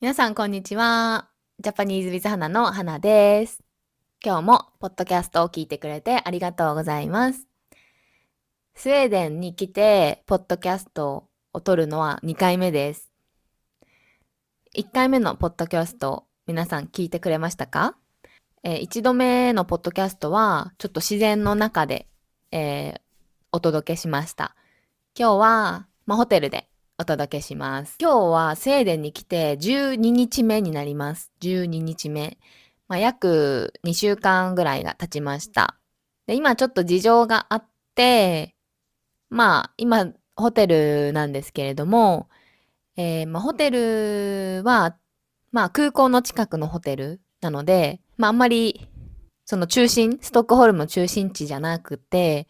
皆さん、こんにちは。ジャパニーズ with 花の花です。今日も、ポッドキャストを聞いてくれてありがとうございます。スウェーデンに来て、ポッドキャストを撮るのは2回目です。1回目のポッドキャスト、皆さん聞いてくれましたか1度目のポッドキャストは、ちょっと自然の中で、お届けしました。今日は、ホテルでお届けします。今日はスウェーデンに来て12日目になります。12日目。約2週間ぐらいが経ちました。で、今ちょっと事情があって、今、ホテルなんですけれども、ホテルは、空港の近くのホテルなので、あんまり、そのストックホルムの中心地じゃなくて、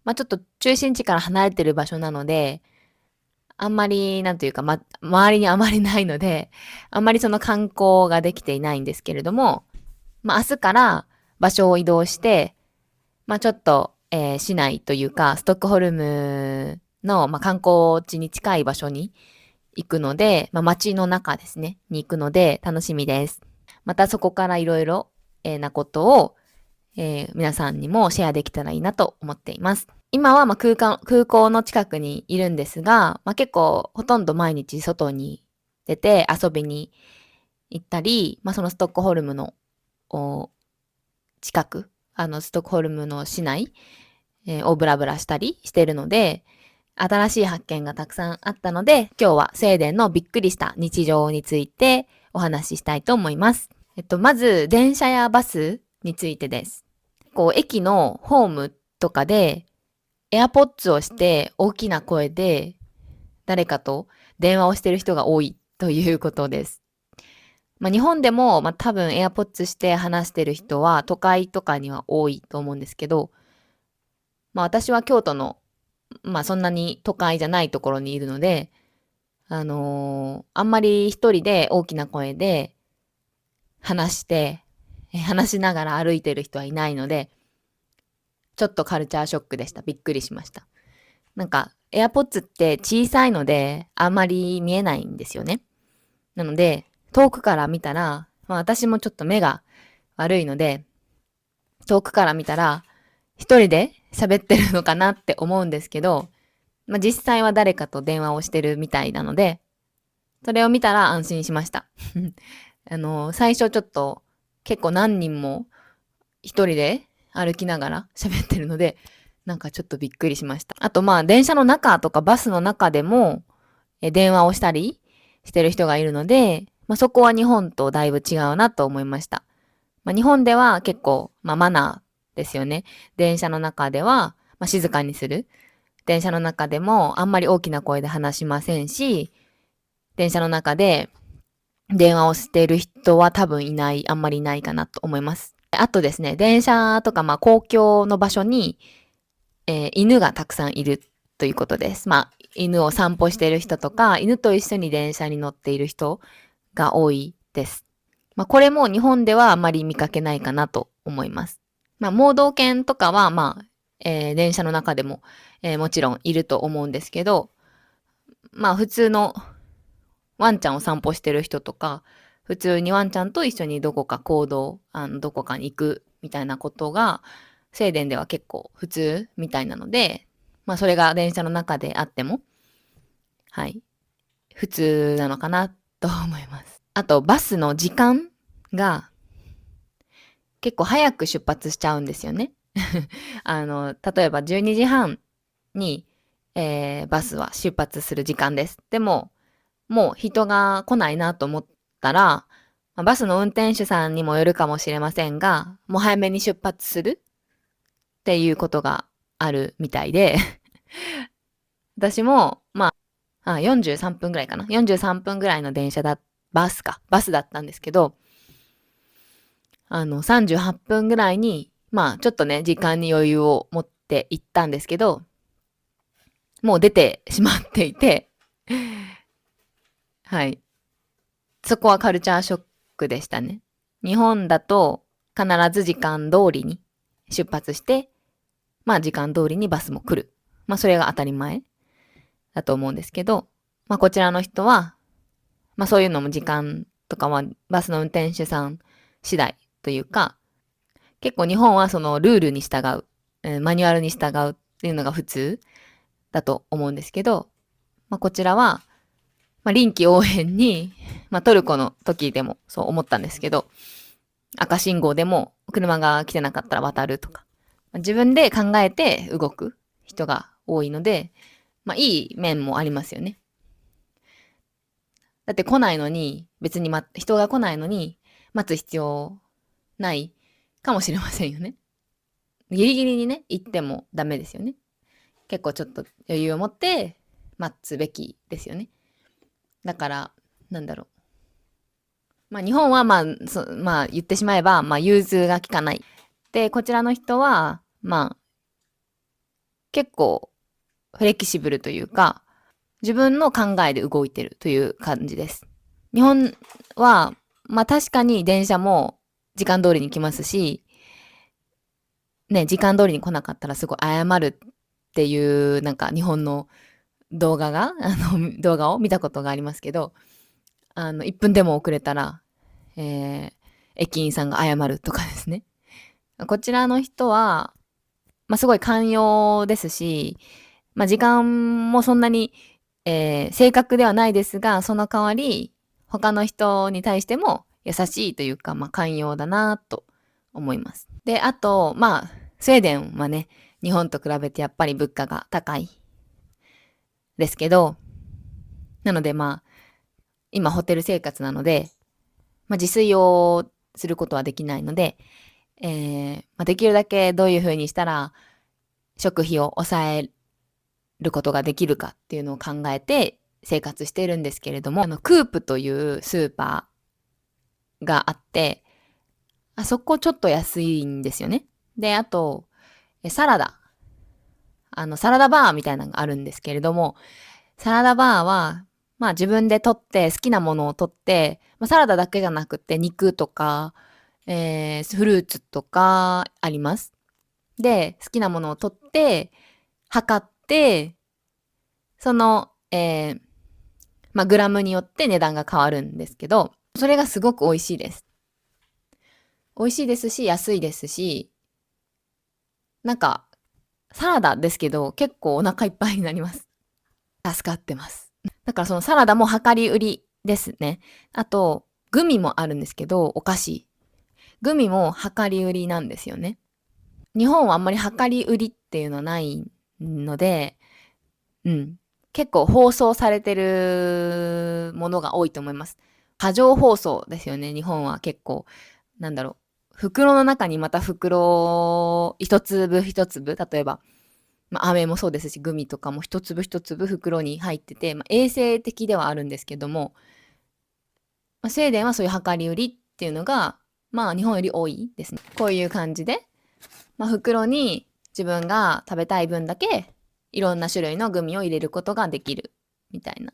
ちょっと中心地から離れてる場所なので、あんまり、なんというか、周りにあまりないので、あんまりその観光ができていないんですけれども、明日から場所を移動して、ちょっと、市内というか、ストックホルムの、観光地に近い場所に行くので、街の中ですね、に行くので楽しみです。またそこからいろいろなことを、皆さんにもシェアできたらいいなと思っています。今は空港の近くにいるんですが、結構ほとんど毎日外に出て遊びに行ったり、そのストックホルムの近く、ストックホルムの市内、をブラブラしたりしてるので、新しい発見がたくさんあったので、今日はスウェーデンのびっくりした日常についてお話ししたいと思います。まず、電車やバスについてです。駅のホームとかで、AirPods をして大きな声で誰かと電話をしている人が多いということです。日本でも、多分 AirPods して話してる人は都会とかには多いと思うんですけど、私は京都の、そんなに都会じゃないところにいるので、あんまり一人で大きな声で話して、話しながら歩いてる人はいないので、ちょっとカルチャーショックでした。びっくりしました。なんか、AirPods って小さいので、あんまり見えないんですよね。なので、遠くから見たら、私もちょっと目が悪いので、遠くから見たら、一人で喋ってるのかなって思うんですけど、実際は誰かと電話をしてるみたいなので、それを見たら安心しました。最初ちょっと結構何人も一人で歩きながら喋ってるので、なんかちょっとびっくりしました。あと電車の中とかバスの中でも電話をしたりしてる人がいるので、そこは日本とだいぶ違うなと思いました。日本では結構、マナーですよね。電車の中では、静かにする。電車の中でもあんまり大きな声で話しませんし、電車の中で電話をしている人は多分いない、あんまりいないかなと思います。あとですね、電車とか公共の場所に、犬がたくさんいるということです。犬を散歩している人とか、犬と一緒に電車に乗っている人が多いです。これも日本ではあまり見かけないかなと思います。盲導犬とかは、電車の中でも、もちろんいると思うんですけど、普通のワンちゃんを散歩してる人とか、普通にワンちゃんと一緒にどこかどこかに行くみたいなことが、スウェーデンでは結構普通みたいなので、それが電車の中であっても、はい、普通なのかなと思います。あと、バスの時間が結構早く出発しちゃうんですよね。例えば12時半に、バスは出発する時間です。でも、もう人が来ないなと思ったら、バスの運転手さんにもよるかもしれませんが、もう早めに出発するっていうことがあるみたいで、私も、43分ぐらいかな。43分ぐらいのバスだったんですけど、38分ぐらいに、ちょっとね、時間に余裕を持って行ったんですけど、もう出てしまっていて、はい。そこはカルチャーショックでしたね。日本だと必ず時間通りに出発して、時間通りにバスも来る。それが当たり前だと思うんですけど、こちらの人は、そういうのも時間とかはバスの運転手さん次第というか、結構日本はそのルールに従う、マニュアルに従うっていうのが普通だと思うんですけど、こちらは、臨機応変に、トルコの時でもそう思ったんですけど、赤信号でも車が来てなかったら渡るとか、自分で考えて動く人が多いので、いい面もありますよね。だって来ないのに、別に、人が来ないのに待つ必要ないかもしれませんよね。ギリギリにね、行ってもダメですよね。結構ちょっと余裕を持って待つべきですよね。だから、なんだろう。日本は言ってしまえば、融通が利かない。で、こちらの人は、結構フレキシブルというか、自分の考えで動いてるという感じです。日本は、確かに電車も時間通りに来ますし、ね、時間通りに来なかったらすごい謝るっていう、なんか日本の動画を見たことがありますけど、1分でも遅れたら、えー、駅員さんが謝るとかですね。こちらの人は、すごい寛容ですし、時間もそんなに、正確ではないですが、その代わり、他の人に対しても優しいというか、寛容だなと思います。で、あと、スウェーデンはね、日本と比べてやっぱり物価が高いですけど、なので今ホテル生活なので、自炊をすることはできないので、できるだけどういうふうにしたら食費を抑えることができるかっていうのを考えて生活しているんですけれども、クープというスーパーがあって、あそこちょっと安いんですよね。で、あと、サラダ。サラダバーみたいなのがあるんですけれども、サラダバーは、自分で取って、好きなものを取って、サラダだけじゃなくて肉とか、フルーツとかあります。で、好きなものを取って、測って、その、グラムによって値段が変わるんですけど、それがすごく美味しいです。美味しいですし、安いですし、なんか、サラダですけど、結構お腹いっぱいになります。助かってます。だからそのサラダも量り売りですね。あと、グミもあるんですけど、お菓子。グミも量り売りなんですよね。日本はあんまり量り売りっていうのはないので、うん。結構包装されてるものが多いと思います。過剰包装ですよね。日本は結構、なんだろう。袋の中にまた袋一粒一粒、例えば、飴もそうですし、グミとかも一粒一粒袋に入ってて、衛生的ではあるんですけども、スウェーデンはそういう量り売りっていうのが、日本より多いですね。こういう感じで、袋に自分が食べたい分だけいろんな種類のグミを入れることができるみたいな。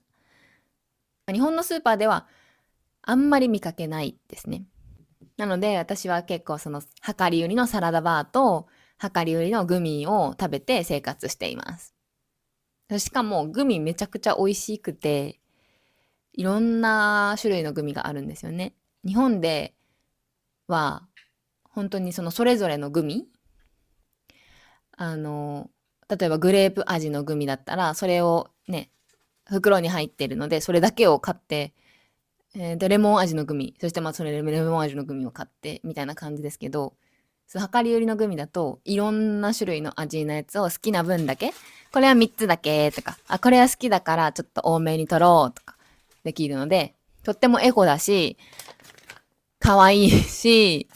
日本のスーパーではあんまり見かけないですね。なので私は結構その量り売りのサラダバーと量り売りのグミを食べて生活しています。しかもグミめちゃくちゃ美味しくて、いろんな種類のグミがあるんですよね。日本では本当にそのそれぞれのグミ、あの、例えばグレープ味のグミだったら、それをね、袋に入ってるので、それだけを買って、で、レモン味のグミ、そしてそれレモン味のグミを買って、みたいな感じですけど、その量り売りのグミだと、いろんな種類の味のやつを好きな分だけ、これは3つだけとか、これは好きだからちょっと多めに取ろうとか、できるので、とってもエコだし、可愛いし、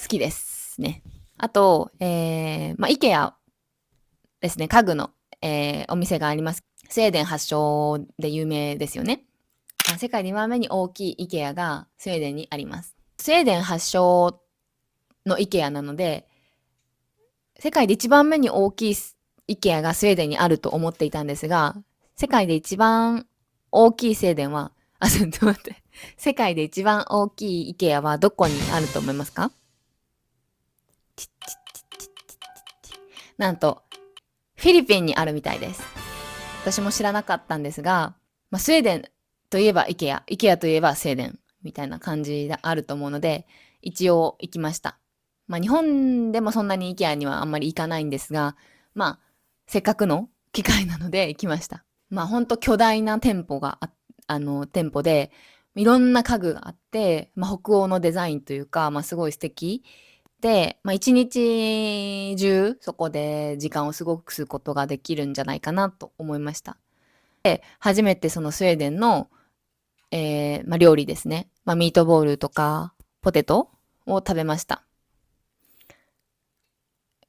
好きですね。あと、イケアですね、家具の、お店があります。スウェーデン発祥で有名ですよね。世界2番目に大きい IKEA がスウェーデンにあります。スウェーデン発祥の IKEA なので、世界で一番目に大きい IKEA がスウェーデンにあると思っていたんですが、世界で一番大きいスウェーデンは、ちょっと待って。世界で一番大きい IKEA はどこにあると思いますか？なんと、フィリピンにあるみたいです。私も知らなかったんですが、スウェーデンといえば IKEA といえばスウェーデンみたいな感じがあると思うので、一応行きました。まあ日本でもそんなに IKEA にはあんまり行かないんですが、まあせっかくの機会なので行きました。まあほんと巨大な店舗が店舗で、いろんな家具があって、まあ北欧のデザインというか、まあすごい素敵で、まあ一日中そこで時間を過ごすことができるんじゃないかなと思いました。で、初めてそのスウェーデンのまあ、料理ですね。まあ、ミートボールとか、ポテトを食べました。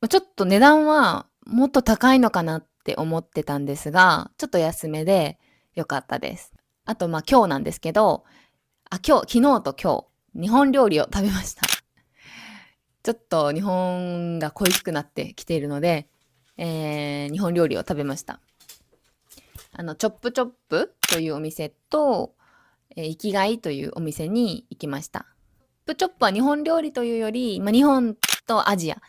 ちょっと値段はもっと高いのかなって思ってたんですが、ちょっと安めで良かったです。あと、まあ、今日なんですけど、昨日と今日、日本料理を食べました。ちょっと日本が恋しくなってきているので、日本料理を食べました。チョップチョップというお店と、生きがいというお店に行きました。チョップチョップは日本料理というより、まあ、日本とアジア、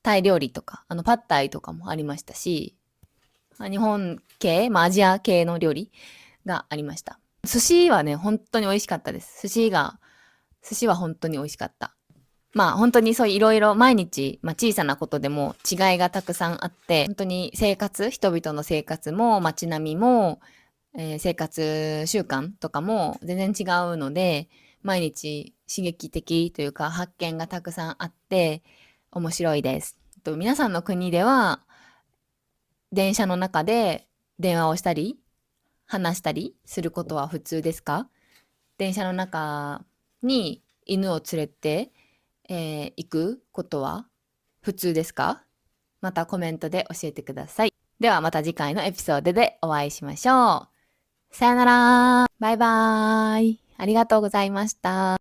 タイ料理とか、パッタイとかもありましたし、まあ、日本系、まあ、アジア系の料理がありました。寿司はね、本当に美味しかったです。寿司は本当に美味しかった。まあ本当にそういろいろ毎日、まあ小さなことでも違いがたくさんあって、本当に人々の生活も街並みも、生活習慣とかも全然違うので、毎日刺激的というか発見がたくさんあって面白いです。皆さんの国では電車の中で電話をしたり話したりすることは普通ですか？電車の中に犬を連れて、行くことは普通ですか？またコメントで教えてください。ではまた次回のエピソードでお会いしましょう。さよなら。バイバーイ。ありがとうございました。